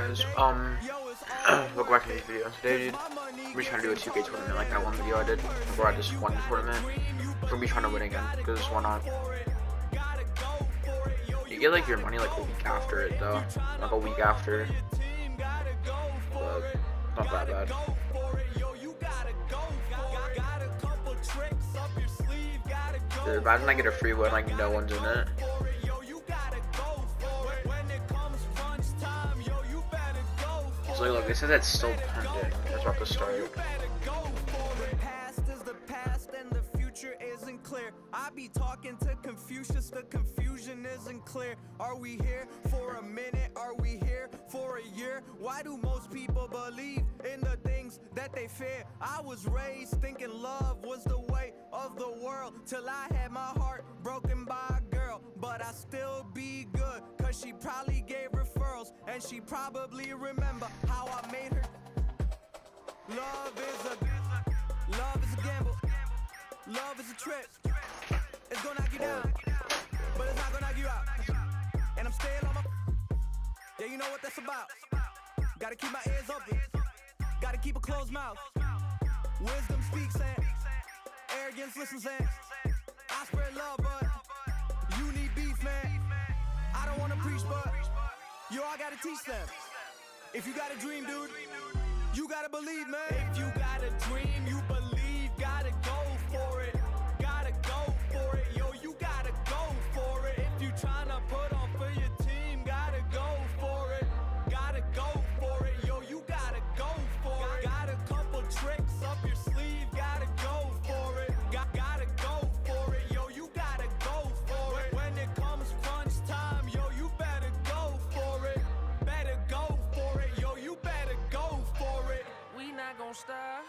guys, welcome back to this video. Today, dude, we're trying to do a 2K tournament like that one video I did, where I just won the tournament. We're gonna be trying to win again, because why not? You get like your money like a week after it though, like a week after, but not that bad. Dude, imagine I get a free win like no one's in it. So look, this is it's still pending. It's about to start. I be talking to Confucius, the confusion isn't clear. Are we here for a minute? Are we here for a year? Why do most people believe in the things that they fear? I was raised thinking love was the way of the world, till I had my heart broken by a girl. But I still be good, cause she probably gave referrals, and she probably remember how I made her. Love is a gamble. Love is a trip. It's gonna knock you down, but it's not gonna knock you out. And I'm staying on my. Yeah, you know what that's about. Gotta keep my ears open. Gotta keep a closed mouth. Wisdom speaks and arrogance listens and I spread love, but you need beef, man. I don't wanna preach, but you all gotta teach them. If you got a dream, dude, you gotta believe, man. If you got a dream, you believe, gotta go for it. Gotta go for it, yo, you gotta go for it. If you tryna put on for your team, gotta go for it. Gotta go for it, yo, you gotta go for it. Got a couple tricks up your sleeve, gotta go for it. Gotta go for it, yo, you gotta go for it. When it comes crunch time, yo, you better go for it. Better go for it, yo, you better go for it. We not gon' stop,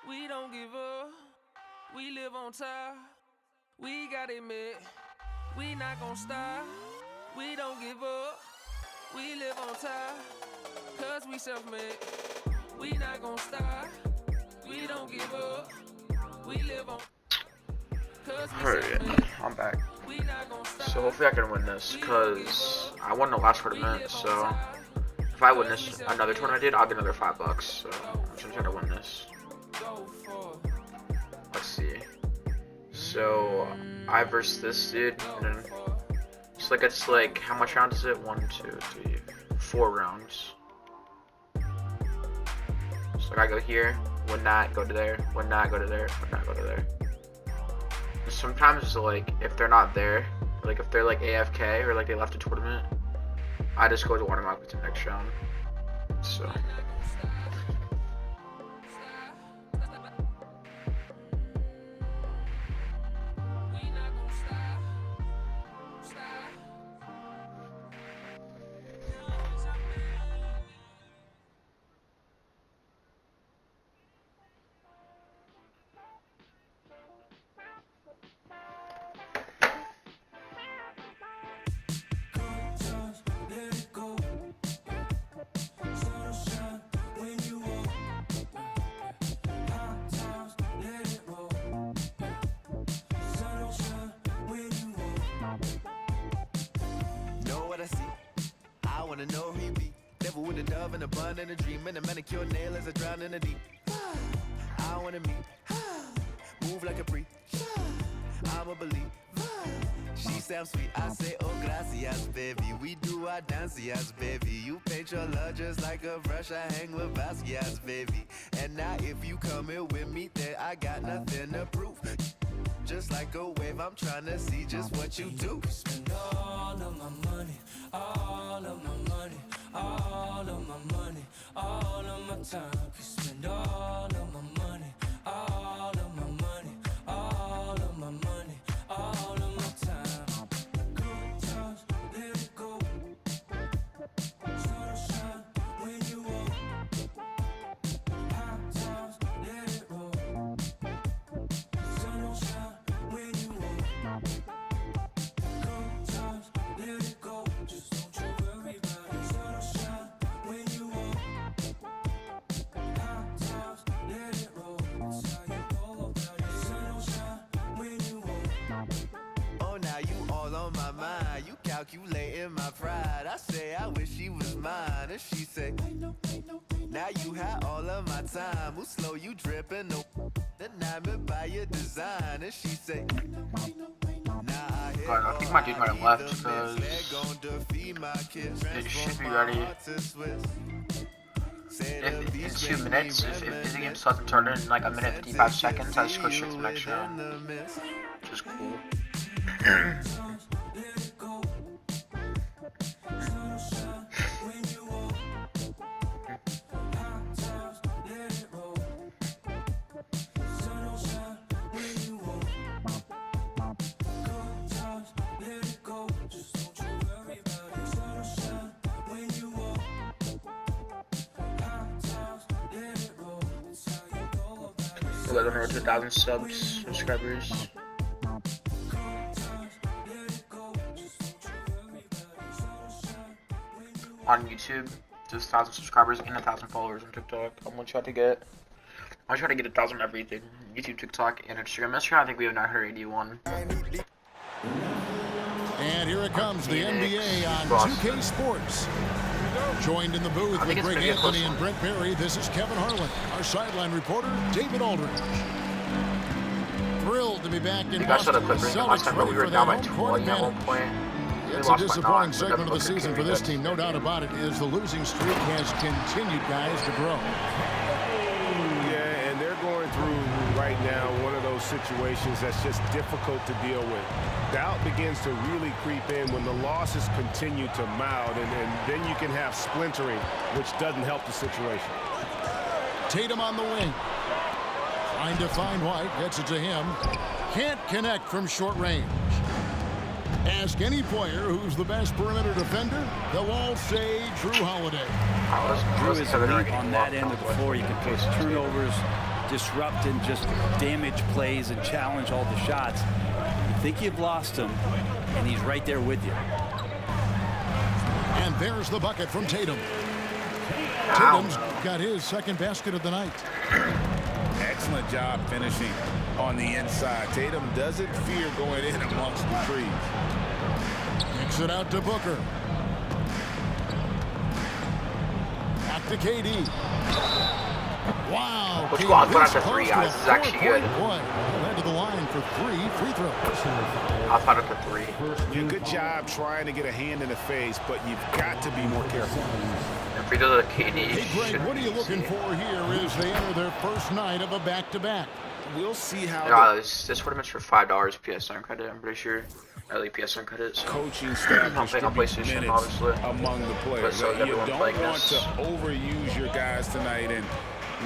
we don't give up. We live on top, we gotta admit. We not gon' stop, we don't give up. We live on top, cause we self-made. We not gon' stop, we don't give up. We live on cause we self-made. I'm back. We not gon' stop. So hopefully I can win this, because I won the last tournament, so if I win this another tournament I did, I'll get another $5, so I'm just gonna try to win this. Let's see. So I versus this dude, and then it's like how much rounds is it? 1, 2, 3, 4 rounds. So like I go here, win that, go to there, win that, go to there, win that, go to there. And sometimes like if they're not there, like if they're like AFK or like they left a tournament, I just go to automatically to the next round. So. I wanna know who he be. Devil with a dove and a bun and a dream, and a manicure nail as I drown in the deep. I wanna meet, move like a freak. I'ma believe. She sounds sweet, I say oh gracias, baby. We do our dancias, baby. You paint your love just like a brush. I hang with Basquiat's, baby. And now if you come here with me, then I got nothing to prove. Just like a wave, I'm tryna see just what you do. Spend all of my money, all of my money, all of my money, all of my time. Could spend all of my money, all of my money, all of my money, all of my time. Good times, let it go. Sunshine when you walk. Hot times, let it roll. Sunshine when you walk. Good times, let it go. Just don't you worry about it. Sunshine when you walk. calculating my pride. I say I wish she was mine, and she say, now you had all of my time. Who slow you dripping? No, enamored by your design, and she say, I think my dude might have left because it should be ready. If in 2 minutes, if the game still hasn't started in like a minute 55 seconds, I just go straight to the next show, which is cool. We're going over to 1,000 subscribers. On YouTube, just 1,000 subscribers and 1,000 followers on TikTok. I'm gonna try to get 1,000 everything. YouTube, TikTok, and Instagram. Instagram, I think we have 981. And here it comes, the NBA on 2K Sports. Joined in the booth with Greg Anthony and Brent Berry, this is Kevin Harlan. Our sideline reporter, David Aldridge. Thrilled to be back in Boston. You guys saw the Clippers last time, we were down by 20 at one point. It's a disappointing segment of the season for this team, no doubt about it, as the losing streak has continued, guys, to grow. Yeah, and they're going through right now one of those situations that's just difficult to deal with. Doubt begins to really creep in when the losses continue to mount, and then you can have splintering, which doesn't help the situation. Tatum on the wing. Trying to find White, gets it to him. Can't connect from short range. Ask any player who's the best perimeter defender, they'll all say Jrue Holiday. Jrue is elite on that end of the floor. You can force turnovers, disrupt and just damage plays and challenge all the shots. You think you've lost him, and he's right there with you. And there's the bucket from Tatum. Tatum's got his second basket of the night. Excellent job finishing on the inside. Tatum doesn't fear going in amongst the trees. Kicks it out to Booker. Back to KD. Wow. Let's go out for 3, guys. This is actually good. Led to the line for 3 free throws. I'll find it for 3. Yeah, good job trying to get a hand in the face, but you've got to be more careful. If we do the KD, hey, Greg, what are you looking for here as they enter their first night of a back-to-back? We'll see how this tournament's for $5 PSN credit, I'm pretty sure. Or like PSN credits. Coaching staff PlayStation, obviously. Among the players. So you don't want to overuse your guys tonight and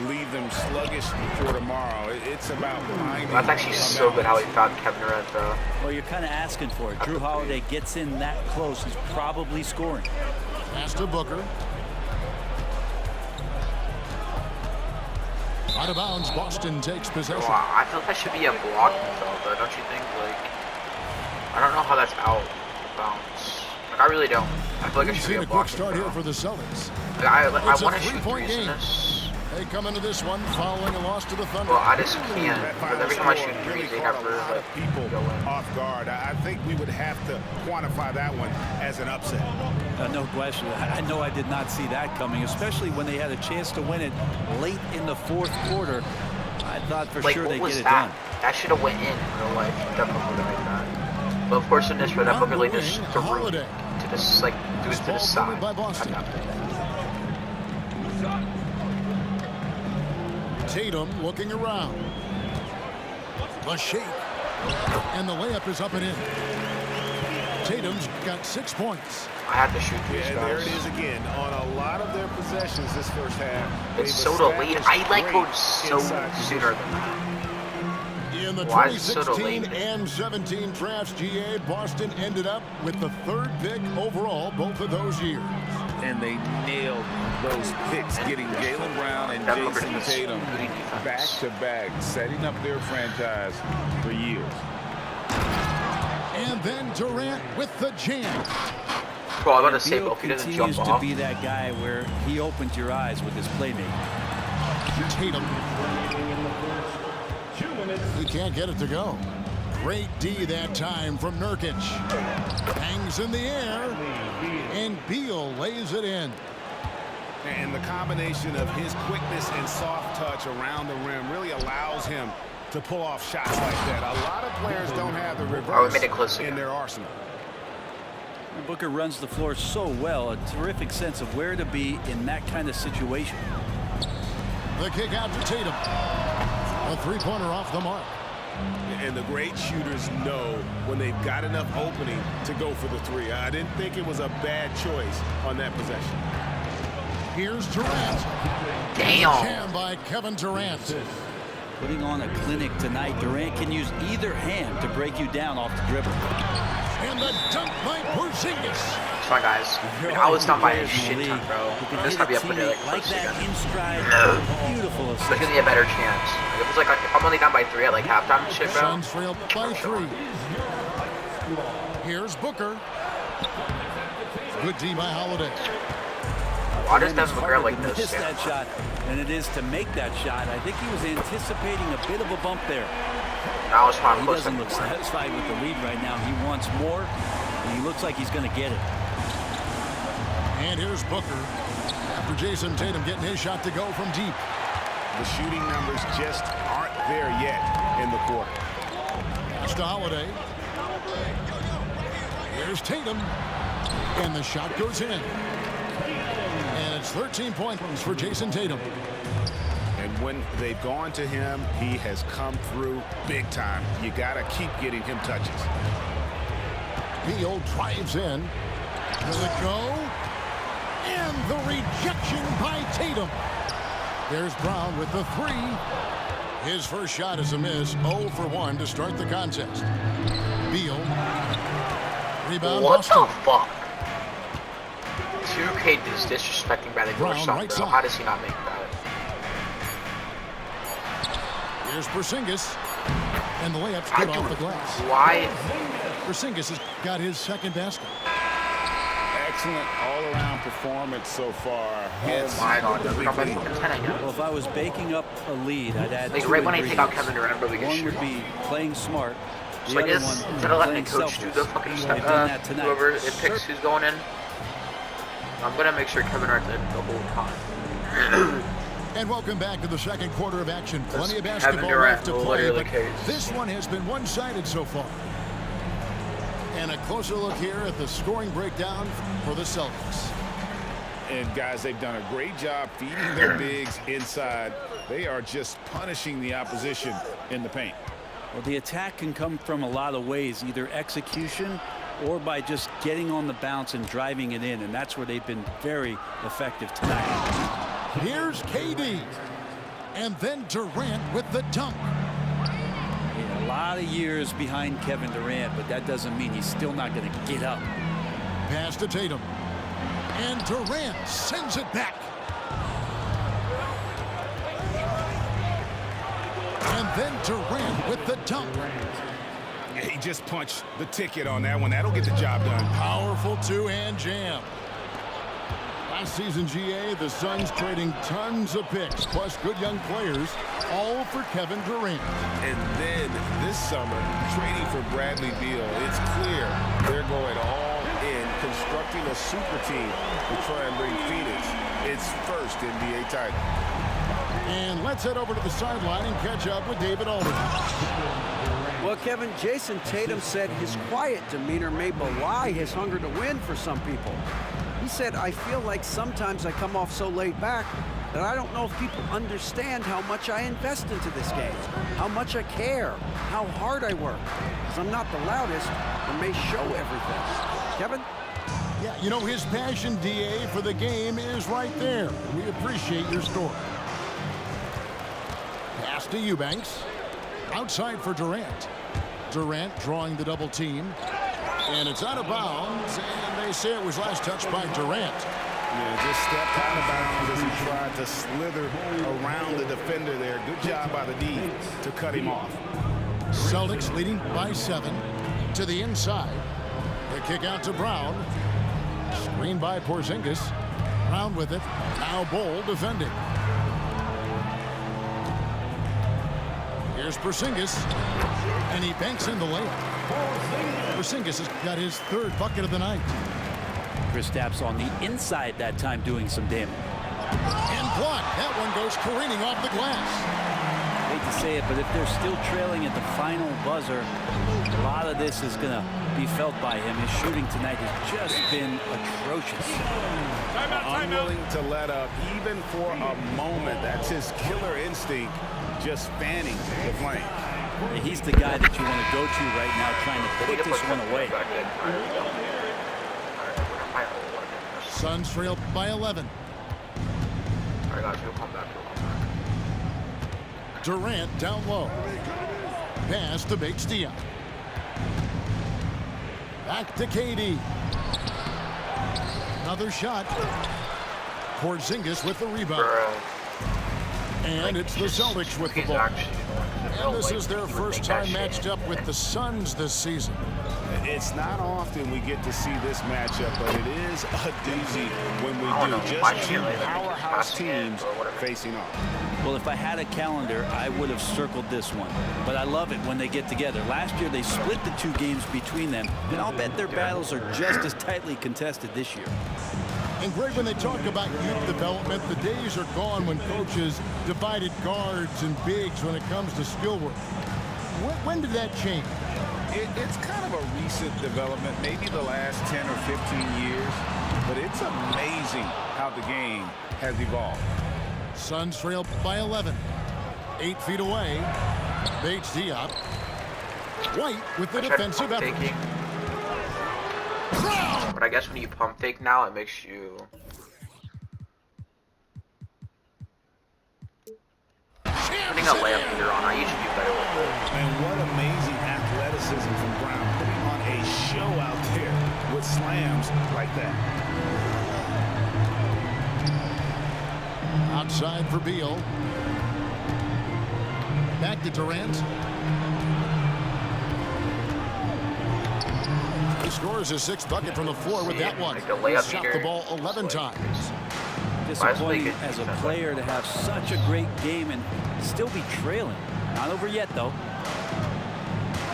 leave them sluggish for tomorrow. It's about finding. That's actually so good how he found Kevin Durant, though. Well, you're kind of asking for it. Jrue Holiday gets in that close, he's probably scoring. Pass to Booker. Out of bounds, Boston takes possession. Well, I feel like that should be a blocking foul, though, don't you think? Like, I don't know how that's out of bounds. Like, I really don't. I feel like it should be a blocking foul. Quick start here for the Celtics. Like, I want to shoot threes in this. They come into this one following a loss to the Thunder. Well, I just can't. Because every time I shoot threes, they have to like, people off guard. I think we would have to quantify that one as an upset. No question. I know I did not see that coming, especially when they had a chance to win it late in the fourth quarter. I thought for sure they'd get it done. That should have went in real life. Definitely would have made that. But of course, in this, for that Booker Lee just threw to just like do it to the side. By Boston. Tatum looking around. The shake. And the layup is up and in. Tatum's got 6 points. I had to shoot these guys. There it is again. On a lot of their possessions this first half. It's so delayed. I like going so sooner than that. In the 2016 and 17 drafts, GA, Boston ended up with the 3rd pick overall both of those years. And they nailed those picks, getting Jaylen Brown and Jason Tatum back-to-back, setting up their franchise for years. And then Durant with the jam. Bro, I'm about to say, but if he doesn't jump off. Continues to be that guy where he opens your eyes with his playmaking. Tatum. He can't get it to go. Great D that time from Nurkic. Hangs in the air, and Beal lays it in. And the combination of his quickness and soft touch around the rim really allows him to pull off shots like that. A lot of players don't have the reverse in their arsenal. Booker runs the floor so well, a terrific sense of where to be in that kind of situation. The kick out to Tatum. A three-pointer off the mark. And the great shooters know when they've got enough opening to go for the three. I didn't think it was a bad choice on that possession. Here's Durant. Damn. Jam by Kevin Durant. Putting on a clinic tonight. Durant can use either hand to break you down off the dribble. And the dunk by Porzingis. Come on, guys. I mean, I was down by a shit ton, bro. This might be up for like that in stride. Beautiful assist. That gives me a better chance. Like, if it's like I'm only down by 3 at like halftime and shit, bro. Suns trail by 3. Here's Booker. Good D by Holiday. Why does Devin Booker like miss this? That shot than it is to make that shot. I think he was anticipating a bit of a bump there. Now it's fine. He doesn't look satisfied with the lead right now. He wants more, and he looks like he's going to get it. And here's Booker. After Jason Tatum getting his shot to go from deep. The shooting numbers just aren't there yet in the quarter. Pass to Holiday. Here's Tatum. And the shot goes in. And it's 13 points for Jason Tatum. And when they've gone to him, he has come through big time. You got to keep getting him touches. Beal drives in. Will it go? And the rejection by Tatum. There's Brown with the 3. His first shot is a miss. 0 for 1 to start the contest. Beal. Rebound. What Boston. the fuck? 2K is disrespecting Bradley Beal, Right bro. How does he not make that? Here's Porzingis. And the layup's good off the glass. Why? Porzingis has got his second basket. Excellent all-around performance so far. Oh my god, I'm by fucking 10 again. Well, if I was baking up a lead, I'd add Like two right when I take out ingredients. Kevin Durant, bro, we can One shoot. would be playing smart. The So I other guess one, instead of letting the playing coach do selfish. the fucking They've stuff, done that tonight. whoever it picks who's going in, I'm gonna make sure Kevin Durant's in the whole time. And welcome back to the second quarter of action. Plenty of Kevin basketball Durant left to play, literally but carries. this one has been one-sided so far. And a closer look here at the scoring breakdown for the Celtics. And guys, they've done a great job feeding their bigs inside. They are just punishing the opposition in the paint. Well, the attack can come from a lot of ways, either execution or by just getting on the bounce and driving it in, and that's where they've been very effective tonight. Here's KD. And then Durant with the dunk. A lot of years behind Kevin Durant, but that doesn't mean he's still not going to get up. Pass to Tatum. And Durant sends it back. And then Durant with the dunk. He just punched the ticket on that one. That'll get the job done. Powerful two-hand jam. Last season, GA, the Suns trading tons of picks, plus good young players, all for Kevin Durant. And then this summer, trading for Bradley Beal. It's clear they're going all in, constructing a super team to try and bring Phoenix its first NBA title. And let's head over to the sideline and catch up with David Aldridge. Well, Kevin, Jason Tatum said his quiet demeanor may belie his hunger to win for some people. He said, I feel like sometimes I come off so laid back that I don't know if people understand how much I invest into this game, how much I care, how hard I work. Because I'm not the loudest and may show everything. Kevin? Yeah, you know, his passion, DA, for the game is right there. We appreciate your story. Pass to Eubanks. Outside for Durant. Durant drawing the double team. And it's out of bounds, and they say it was last touched by Durant. Yeah, just stepped out of bounds as he tried to slither around the defender there. Good job by the D to cut him off. Celtics leading by 7 to the inside. The kick out to Brown. Screen by Porzingis. Brown with it. Now Bol defending. Here's Porzingis, and he banks in the layup. Porzingis has got his 3rd bucket of the night. Kristaps on the inside that time doing some damage. And blocked. That one goes careening off the glass. Hate to say it, but if they're still trailing at the final buzzer, a lot of this is going to be felt by him. His shooting tonight has just been atrocious. Unwilling to let up even for a moment. That's his killer instinct, just fanning the flame. He's the guy that you want to go to right now, trying to put this one away. Suns trail by 11. All right, guys, we'll come back. Durant down low. Pass to Bates-Diop. Back to KD. Another shot. Porzingis with the rebound. And it's the Celtics with the ball. And this is their first time matched up with the Suns this season. It's not often we get to see this matchup, but it is a doozy when we do. Just 2 powerhouse teams facing off. Well, if I had a calendar, I would have circled this one. But I love it when they get together. Last year, they split the 2 games between them, and I'll bet their battles are just as tightly contested this year. And Greg, when they talk about youth development, the days are gone when coaches divided guards and bigs when it comes to skill work. When did that change? It's kind of a recent development, maybe the last 10 or 15 years, but it's amazing how the game has evolved. Suns trail by 11. 8 feet away. Bates-Diop. White with the defensive effort. But I guess when you pump fake now, it makes you... Putting a layup either on, I usually do better with it. And what amazing athleticism from Brown, putting on a show out there with slams like that. Outside for Beal. Back to Durant. He scores his 6th bucket from the floor with that one. He shot the ball 11 times. Disappointing as a player to have such a great game and still be trailing. Not over yet, though.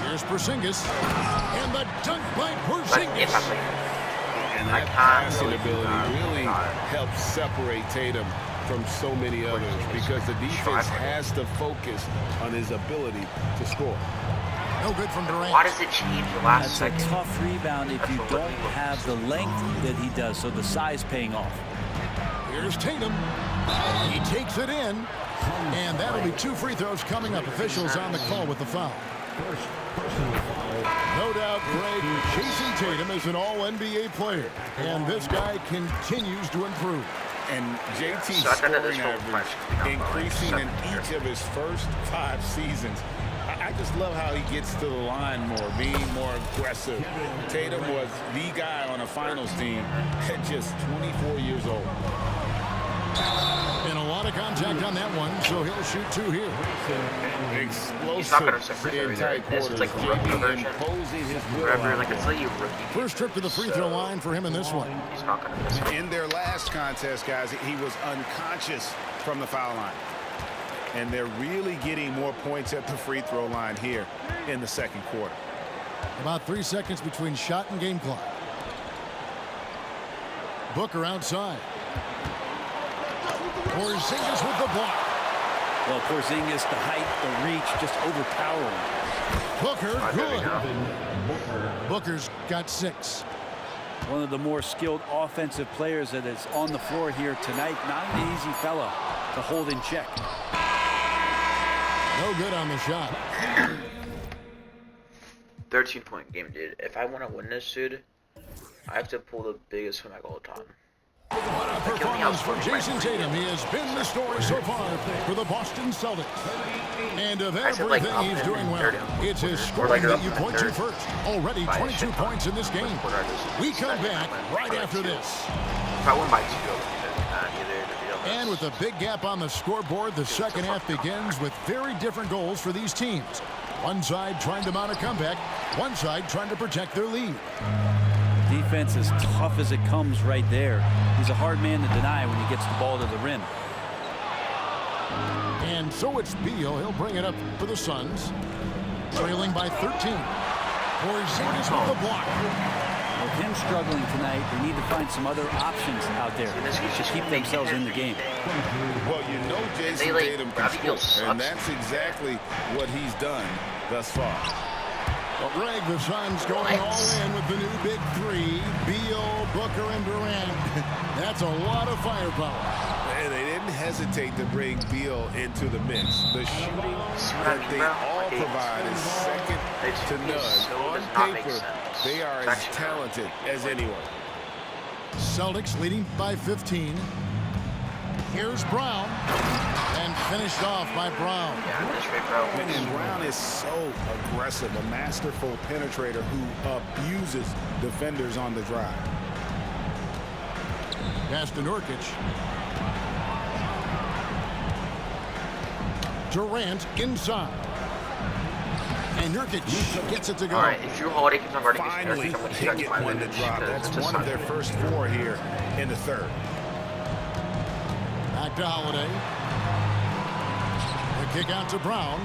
Here's Porzingis. And the dunk by Porzingis. And that passing ability really helps separate Tatum from so many others because the defense has to focus on his ability to score. No good from Durant. Why does it change the last second? That's a tough rebound if you don't have the length that he does, so the size paying off. Here's Tatum. He takes it in. And that'll be 2 free throws coming up. Officials on the call with the foul. No doubt, Greg, Jason Tatum is an all-NBA player. And this guy continues to improve. And JT's scoring average increasing in each of his first 5 seasons. I just love how he gets to the line more, being more aggressive. Tatum was the guy on a finals team at just 24 years old. And a lot of contact on that one, so he'll shoot 2 here. Explosive in tight quarters. It's like a rookie version. Imposing his Like it's like you rookie. First trip to the free throw line for him in this one. He's not gonna miss it. In their last contest, guys, he was unconscious from the foul line. And they're really getting more points at the free throw line here in the second quarter. About 3 seconds between shot and game clock. Booker outside. Porzingis with the block. Well, Porzingis, the height, the reach, just overpowering. Booker, good. Booker's got 6. One of the more skilled offensive players that is on the floor here tonight. Not an easy fella to hold in check. No good on the shot. 13-point game, dude. If I want to win this, dude, I have to pull the biggest comeback all the time. What a performance from Jason Tatum. He has been the story so far for the Boston Celtics. And of everything he's doing well, it's his scoring that you point to first. Already 22 points in this game. We come back right after this. If I win by 2, either. And with a big gap on the scoreboard, the second half begins with very different goals for these teams. One side trying to mount a comeback, one side trying to protect their lead. Defense as tough as it comes right there. He's a hard man to deny when he gets the ball to the rim. And so it's Beal. He'll bring it up for the Suns. Trailing by 13. Porzingis with the block. With him struggling tonight, they need to find some other options out there to keep themselves in the game. Well, you know Jason Tatum can score, and that's exactly what he's done thus far. Well, Greg, the Suns going all in with the new big three. Beal, Booker, and Durant. That's a lot of firepower. And they didn't hesitate to bring Beal into the mix. The shooting that they all provide is second to none. On paper, they are as talented as anyone. Celtics leading by 15. Here's Brown. And finished off by Brown. And Brown is so aggressive, a masterful penetrator who abuses defenders on the drive. Pass to Nurkic. Durant inside. And Nurkic gets it to go. All right, if you're holding him, already Finally, they get one to drop. That's one of their first four here in the third. Back to Holiday. The kick out to Brown.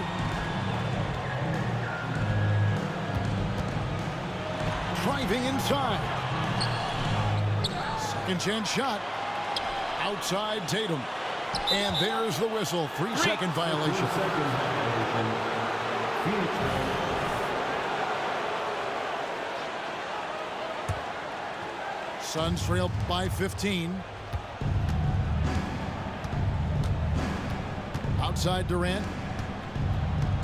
Driving inside. Second chance shot. Outside Tatum. And there's the whistle. 3-second violation. Suns trail by 15. Outside Durant.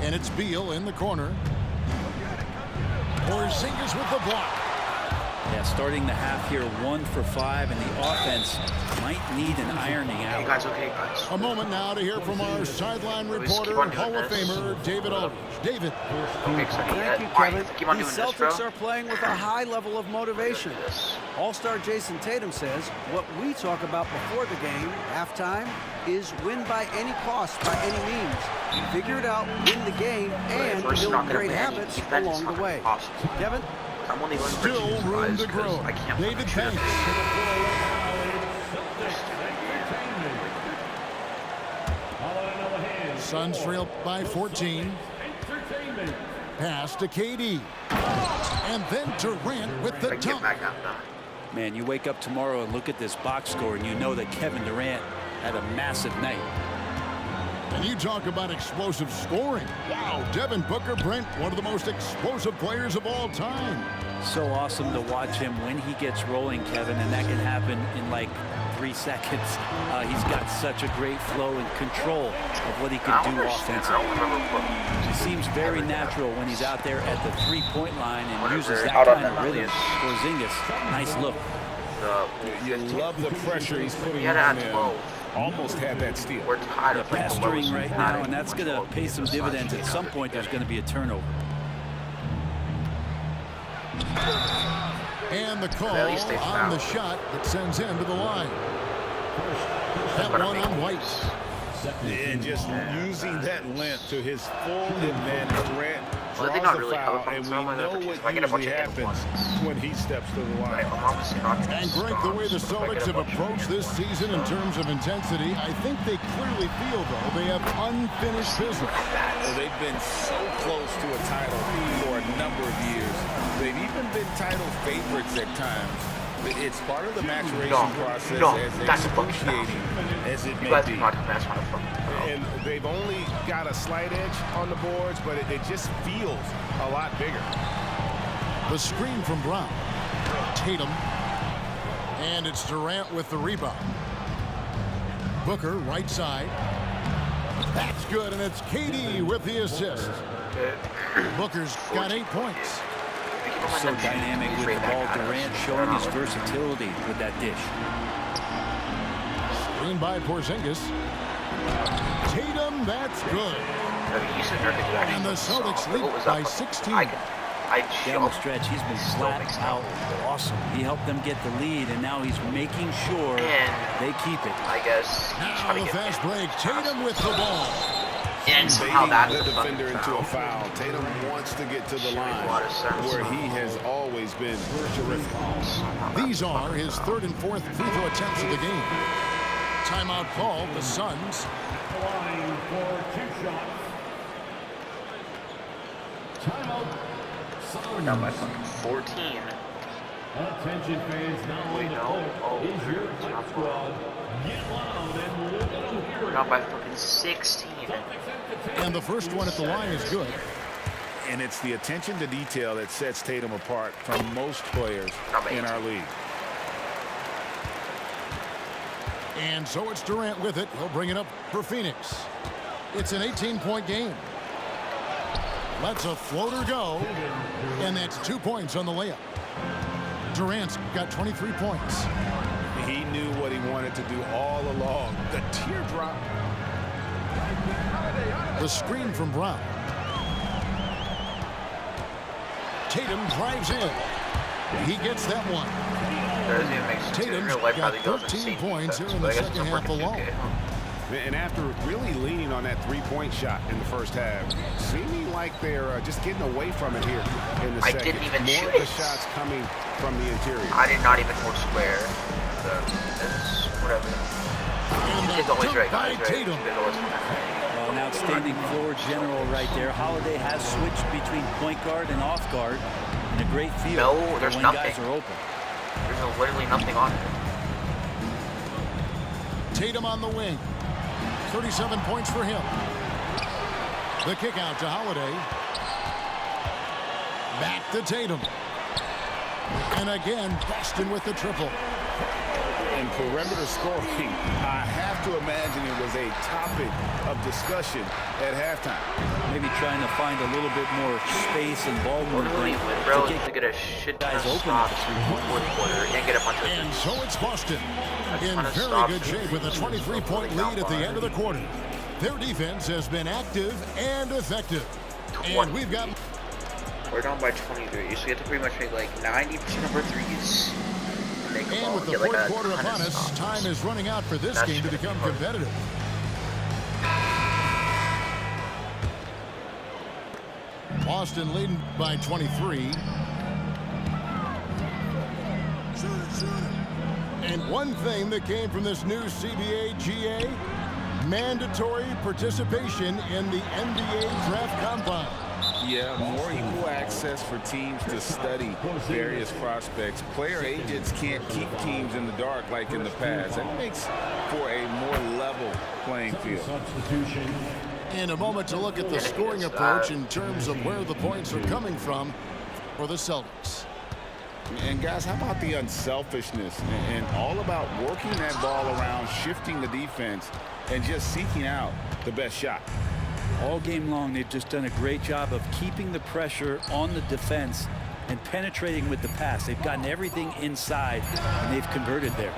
And it's Beal in the corner. Porzingis with the block. Yeah, starting the half here 1 for 5, and the offense might need an ironing out. Hey guys, okay guys. A moment now to hear from our sideline reporter, Hall of Famer David Aldridge. David. Thank you, Kevin. The Celtics are playing with a high level of motivation. All-star Jason Tatum says what we talk about before the game, halftime, is win by any cost, by any means. Figure it out, win the game, and build great habits along the way. Kevin? I'm only going Still room to grow. David Banks. Suns trail by 14. Pass to KD. And then Durant with the dunk. Man, you wake up tomorrow and look at this box score, and you know that Kevin Durant had a massive night. And you talk about explosive scoring. Wow, Devin Booker, Brent, one of the most explosive players of all time. So awesome to watch him when he gets rolling, Kevin, and that can happen in like 3 seconds. He's got such a great flow and control of what he can do offensively. It seems very natural when he's out there at the three-point line and uses that kind of rhythm. Porzingis, nice look. You love the pressure he's putting on them. Almost had that steal. We're tired of pestering right now, and that's going to pay some dividends. At some point, there's going to be a turnover. And the call on the shot that sends him to the line. That one on White. And just using that length to his full advantage. Durant draws the foul, and we know what usually happens when he steps to the line. And Greg, the way the Celtics have approached this season in terms of intensity, I think they clearly feel, though, they have unfinished business. Well, they've been so close to a title for a number of years. They've even been title favorites at times. It's part of the maturation process, as excruciating as it may be. And they've only got a slight edge on the boards, but it just feels a lot bigger. The screen from Brown. Tatum. And it's Durant with the rebound. Booker, right side. That's good, and it's KD with the assist. Booker's got 8 points. So dynamic with the ball. Durant showing his versatility with that dish. Screen by Porzingis. Tatum, that's good. And the Celtics lead by 16. Down the stretch, he's been flat out awesome. He helped them get the lead, and now he's making sure they keep it. I guess. Now the fast break. Tatum with the ball. And somehow that the defender into a foul. Tatum wants to get to the line where he has always been terrific. These are his third and fourth free throw attempts of the game. Timeout call, the Suns. Line for 2 shots. Timeout. We're down by fucking 14. Attention fans, now Wait, on the no. court Oh, is your it's hype not squad. Get loud and let them hear We're it. down by fucking 16. And the first one at the line is good. And it's the attention to detail that sets Tatum apart from most players in our league. And so it's Durant with it. He'll bring it up for Phoenix. It's an 18-point game. Lets a floater go, and that's 2 points on the layup. Durant's got 23 points. He knew what he wanted to do all along. The teardrop. The screen from Brown. Tatum drives in. He gets that one. Tatum's got 13 points here in the second half alone. And after really leaning on that three-point shot in the first half, seeming like they're just getting away from it here in the second. Didn't even More shoot of the it. shots coming from the interior. I did not even hold square. So, it's whatever. He's always right, guys. Right? Well, an outstanding floor general right there. Holiday has switched between point guard and off guard in a great field. No, there's when nothing. guys are open. There's literally nothing on it. Tatum on the wing. 37 points for him. The kick out to Holiday. Back to Tatum. And again, Boston with the triple. And perimeter scoring, I have to imagine it was a topic of discussion at halftime. Maybe trying to find a little bit more space and ball Literally, movement bro, to get a shit ton guys of open stops in the fourth quarter and get a bunch of And so it's Boston in ton of very stops good shape with a 23-point lead at the end of the quarter. Their defense has been active and effective. And we've got... We're down by 23, so we have to pretty much make like 90% of our threes. And with the fourth quarter upon us, time is running out for this game to become competitive. Boston leading by 23. And one thing that came from this new CBA GA, mandatory participation in the NBA Draft Combine. Yeah, more equal access for teams to study various prospects. Player agents can't keep teams in the dark like in the past. That makes for a more level playing field. Substitution. In a moment to look at the scoring approach in terms of where the points are coming from for the Celtics. And guys, how about the unselfishness and all about working that ball around, shifting the defense, and just seeking out the best shot. All game long, they've just done a great job of keeping the pressure on the defense and penetrating with the pass. They've gotten everything inside, and they've converted there.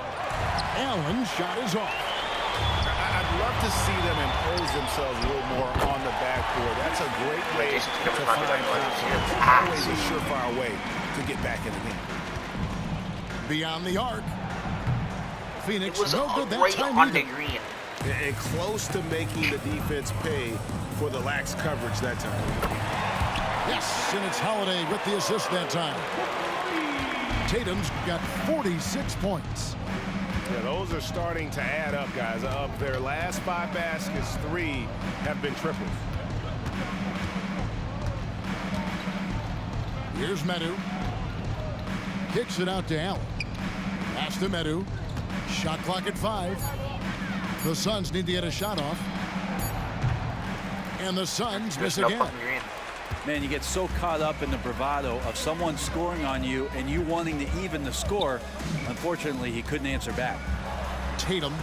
Allen's shot is off. I'd love to see them impose themselves a little more on the backboard. That's a great way to find confidence. Always a surefire way to get back in the game. Beyond the arc. Phoenix It was no good that right time on either. the green. And close to making the defense pay for the lax coverage that time. Yes, and it's Holiday with the assist that time. Tatum's got 46 points. Yeah, those are starting to add up, guys. Of their last 5 baskets, 3 have been triples. Here's Medu. Kicks it out to Allen. Pass to Medu. Shot clock at 5. The Suns need to get a shot off. And the Suns miss again. Man, you get so caught up in the bravado of someone scoring on you and you wanting to even the score. Unfortunately, he couldn't answer back. Tatum.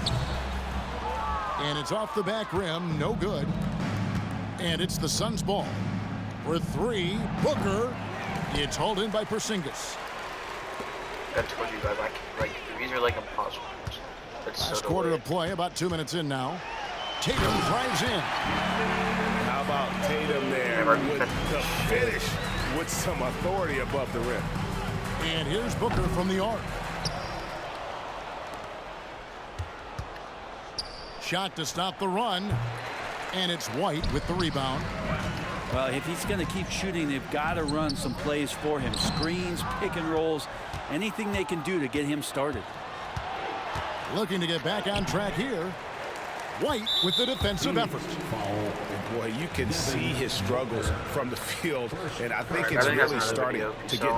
And it's off the back rim. No good. And it's the Suns' ball. For 3, Booker. It's hauled in by Porzingis. I told you guys, like these are like impossible. Last quarter of play, about 2 minutes in now. Tatum drives in. How about Tatum there with the finish with some authority above the rim. And here's Booker from the arc. Shot to stop the run. And it's White with the rebound. Well, if he's going to keep shooting, they've got to run some plays for him. Screens, pick and rolls, anything they can do to get him started. Looking to get back on track here. White with the defensive effort. Boy, you can see his struggles from the field, and I think it's really starting to get to